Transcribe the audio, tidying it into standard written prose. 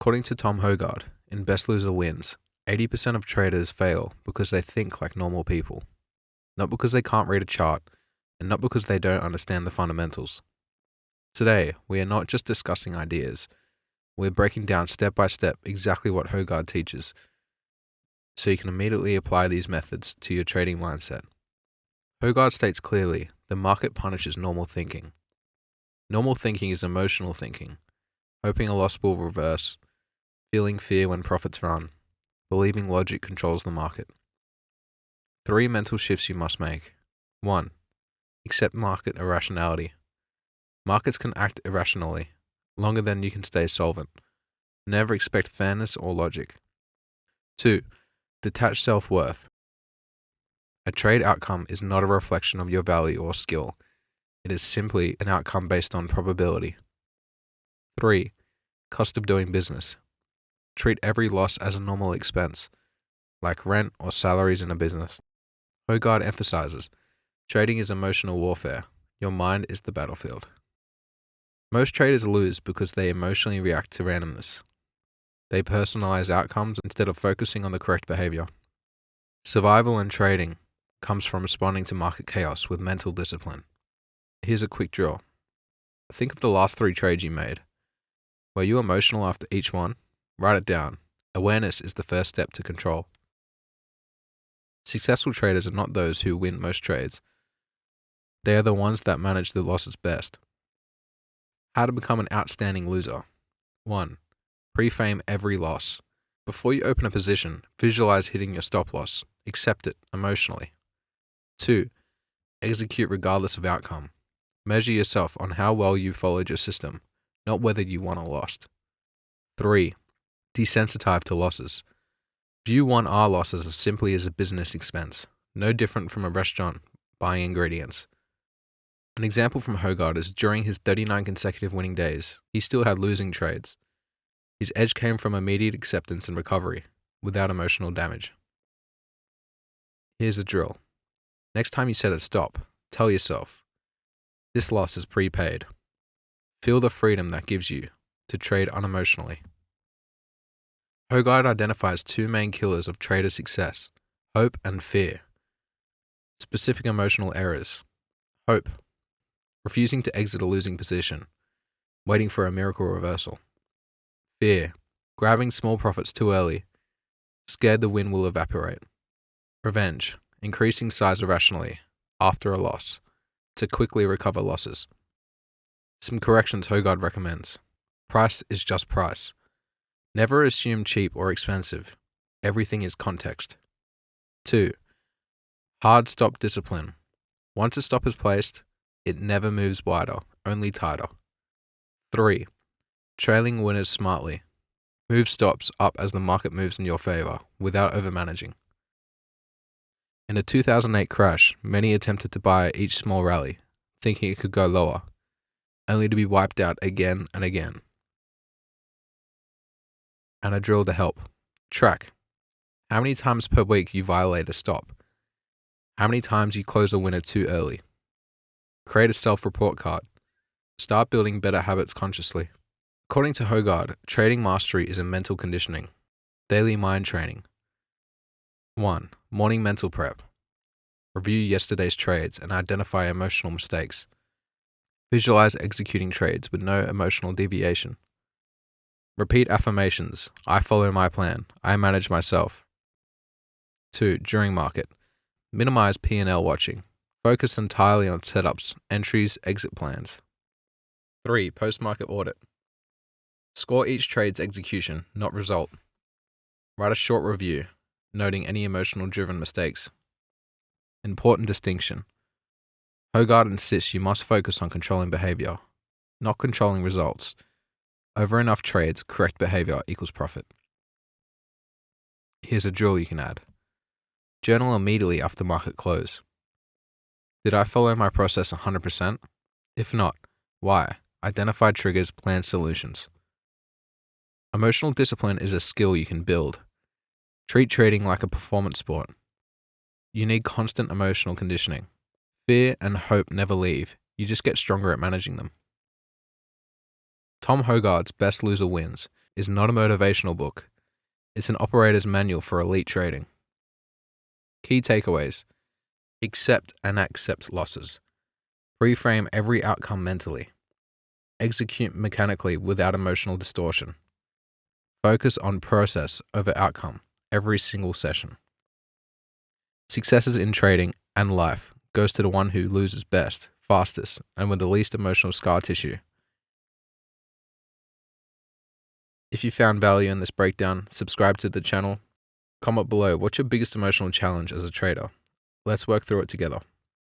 According to Tom Hougaard, in Best Loser Wins, 80% of traders fail because they think like normal people, not because they can't read a chart, and not because they don't understand the fundamentals. Today, we are not just discussing ideas, we're breaking down step by step exactly what Hougaard teaches, so you can immediately apply these methods to your trading mindset. Hougaard states clearly, the market punishes normal thinking. Normal thinking is emotional thinking, hoping a loss will reverse, feeling fear when profits run, believing logic controls the market. 3 mental shifts you must make. 1. Accept market irrationality. Markets can act irrationally, longer than you can stay solvent. Never expect fairness or logic. 2. Detach self-worth. A trade outcome is not a reflection of your value or skill. It is simply an outcome based on probability. 3. Cost of doing business. Treat every loss as a normal expense, like rent or salaries in a business. Hougaard emphasizes, trading is emotional warfare. Your mind is the battlefield. Most traders lose because they emotionally react to randomness. They personalize outcomes instead of focusing on the correct behavior. Survival in trading comes from responding to market chaos with mental discipline. Here's a quick drill. Think of the last 3 trades you made. Were you emotional after each one? Write it down. Awareness is the first step to control. Successful traders are not those who win most trades. They are the ones that manage the losses best. How to become an outstanding loser. 1. Pre-frame every loss. Before you open a position, visualize hitting your stop loss. Accept it emotionally. 2. Execute regardless of outcome. Measure yourself on how well you followed your system, not whether you won or lost. 3. Desensitize to losses. View 1R losses as simply as a business expense, no different from a restaurant buying ingredients. An example from Hougaard is during his 39 consecutive winning days, he still had losing trades. His edge came from immediate acceptance and recovery, without emotional damage. Here's the drill. Next time you set a stop, tell yourself, this loss is prepaid. Feel the freedom that gives you to trade unemotionally. Hougaard identifies 2 main killers of trader success, hope and fear. Specific emotional errors. Hope. Refusing to exit a losing position, waiting for a miracle reversal. Fear. Grabbing small profits too early, scared the win will evaporate. Revenge. Increasing size irrationally, after a loss, to quickly recover losses. Some corrections Hougaard recommends. Price is just price. Never assume cheap or expensive. Everything is context. 2. Hard stop discipline. Once a stop is placed, it never moves wider, only tighter. 3. Trailing winners smartly. Move stops up as the market moves in your favor, without overmanaging. In the 2008 crash, many attempted to buy each small rally, thinking it could go lower, only to be wiped out again and again. And a drill to help. Track. How many times per week you violate a stop. How many times you close a winner too early. Create a self-report card. Start building better habits consciously. According to Hougaard, trading mastery is a mental conditioning. Daily mind training. 1. Morning mental prep. Review yesterday's trades and identify emotional mistakes. Visualize executing trades with no emotional deviation. Repeat affirmations. I follow my plan. I manage myself. 2. During market. Minimize P&L watching. Focus entirely on setups, entries, exit plans. 3. Post-market audit. Score each trade's execution, not result. Write a short review, noting any emotional-driven mistakes. Important distinction. Hougaard insists you must focus on controlling behavior, not controlling results. Over enough trades, correct behavior equals profit. Here's a drill you can add. Journal immediately after market close. Did I follow my process 100%? If not, why? Identify triggers, plan solutions. Emotional discipline is a skill you can build. Treat trading like a performance sport. You need constant emotional conditioning. Fear and hope never leave. You just get stronger at managing them. Tom Hougaard's Best Loser Wins is not a motivational book. It's an operator's manual for elite trading. Key takeaways: accept and accept losses. Reframe every outcome mentally. Execute mechanically without emotional distortion. Focus on process over outcome every single session. Successes in trading and life goes to the one who loses best, fastest, and with the least emotional scar tissue. If you found value in this breakdown, subscribe to the channel. Comment below, what's your biggest emotional challenge as a trader? Let's work through it together.